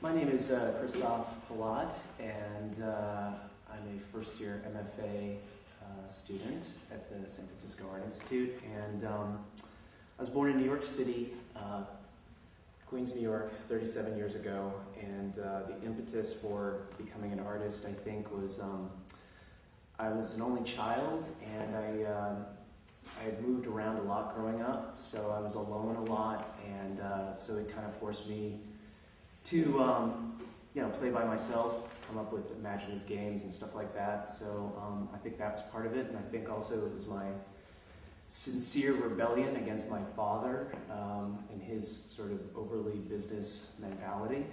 My name is Cristof and I'm a first-year MFA student at the San Francisco Art Institute. And I was born in New York City, Queens, New York, 37 years ago. And the impetus for becoming an artist, I think, was I was an only child, and I had moved around a lot growing up, so I was alone a lot, and so it kind of forced me to play by myself, come up with imaginative games and stuff like that. So I think that was part of it, and I think also it was my sincere rebellion against my father and his sort of overly business mentality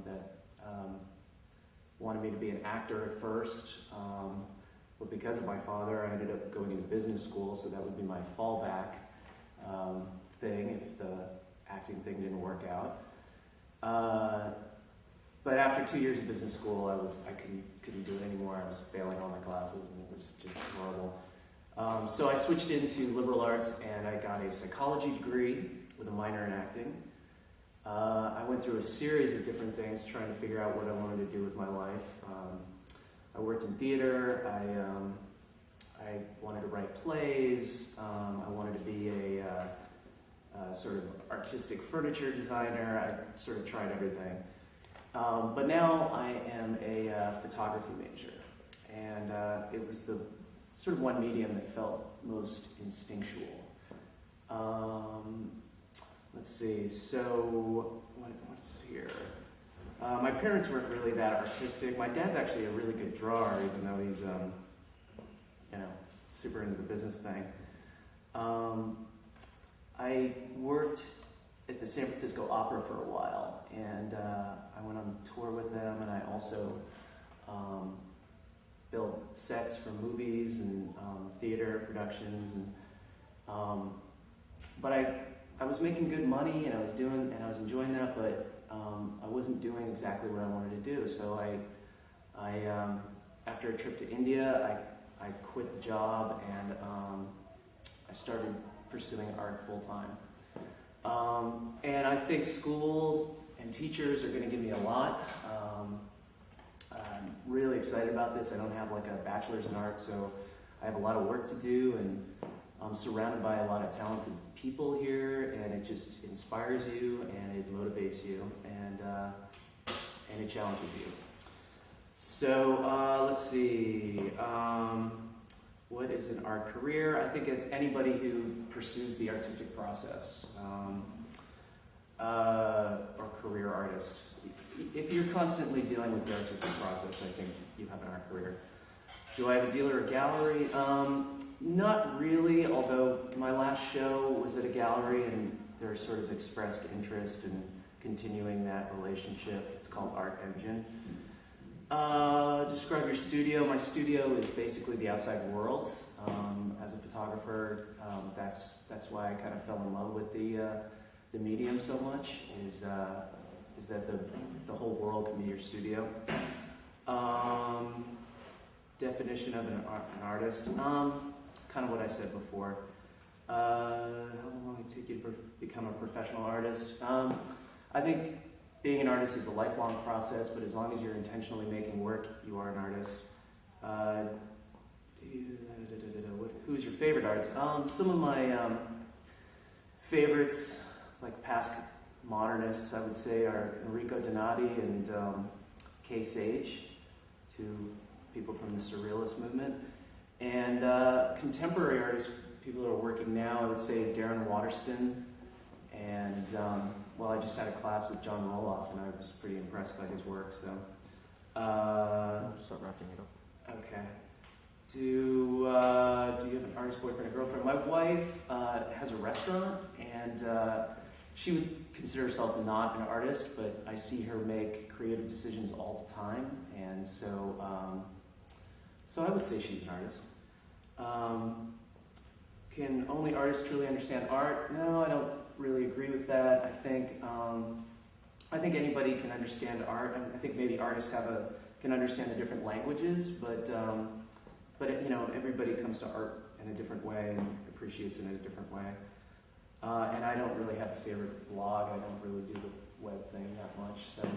that wanted me to be an actor at first. But because of my father, I ended up going into business school, so that would be my fallback thing if the acting thing didn't work out. But after 2 years of business school, I couldn't do it anymore. I was failing all my classes, and it was just horrible. So I switched into liberal arts, and I got a psychology degree with a minor in acting. I went through a series of different things trying to figure out what I wanted to do with my life. I worked in theater. I wanted to write plays. I wanted to be a sort of artistic furniture designer. I sort of tried everything. But now I am a photography major, and it was the sort of one medium that felt most instinctual. Let's see, so what's here? My parents weren't really that artistic. My dad's actually a really good drawer, even though he's super into the business thing. I worked at the San Francisco Opera for a while, and I went on tour with them, and I also built sets for movies and theater productions, and but I was making good money, and I was enjoying that, but I wasn't doing exactly what I wanted to do. So I after a trip to India, I quit the job, and I started pursuing art full time. And I think school and teachers are going to give me a lot. I'm really excited about this. I don't have like a bachelor's in art, so I have a lot of work to do, and I'm surrounded by a lot of talented people here, and it just inspires you, and it motivates you, and it challenges you. So let's see. What is an art career? I think it's anybody who pursues the artistic process, or career artist. If you're constantly dealing with the artistic process, I think you have an art career. Do I have a deal or a gallery? Not really, although my last show was at a gallery, and they're sort of expressed interest in continuing that relationship. It's called Art Engine. Describe your studio. My studio is basically the outside world. As a photographer, that's why I kind of fell in love with the medium so much. Is that the whole world can be your studio. Definition of an artist. Kind of what I said before. How long did it take you to become a professional artist? I think being an artist is a lifelong process, but as long as you're intentionally making work, you are an artist. Who's your favorite artist? Some of my favorites, like past modernists, I would say, are Enrico Donati and Kay Sage, two people from the Surrealist movement. And contemporary artists, people who are working now, I would say Darren Waterston. And, I just had a class with John Roloff, and I was pretty impressed by his work, so. Start wrapping it up. Okay. Do you have an artist boyfriend or girlfriend? My wife has a restaurant, and she would consider herself not an artist, but I see her make creative decisions all the time, and so I would say she's an artist. Can only artists truly understand art? No, I don't really agree with that. I think anybody can understand art. I think maybe artists can understand the different languages, but everybody comes to art in a different way and appreciates it in a different way. And I don't really have a favorite blog. I don't really do the web thing that much, so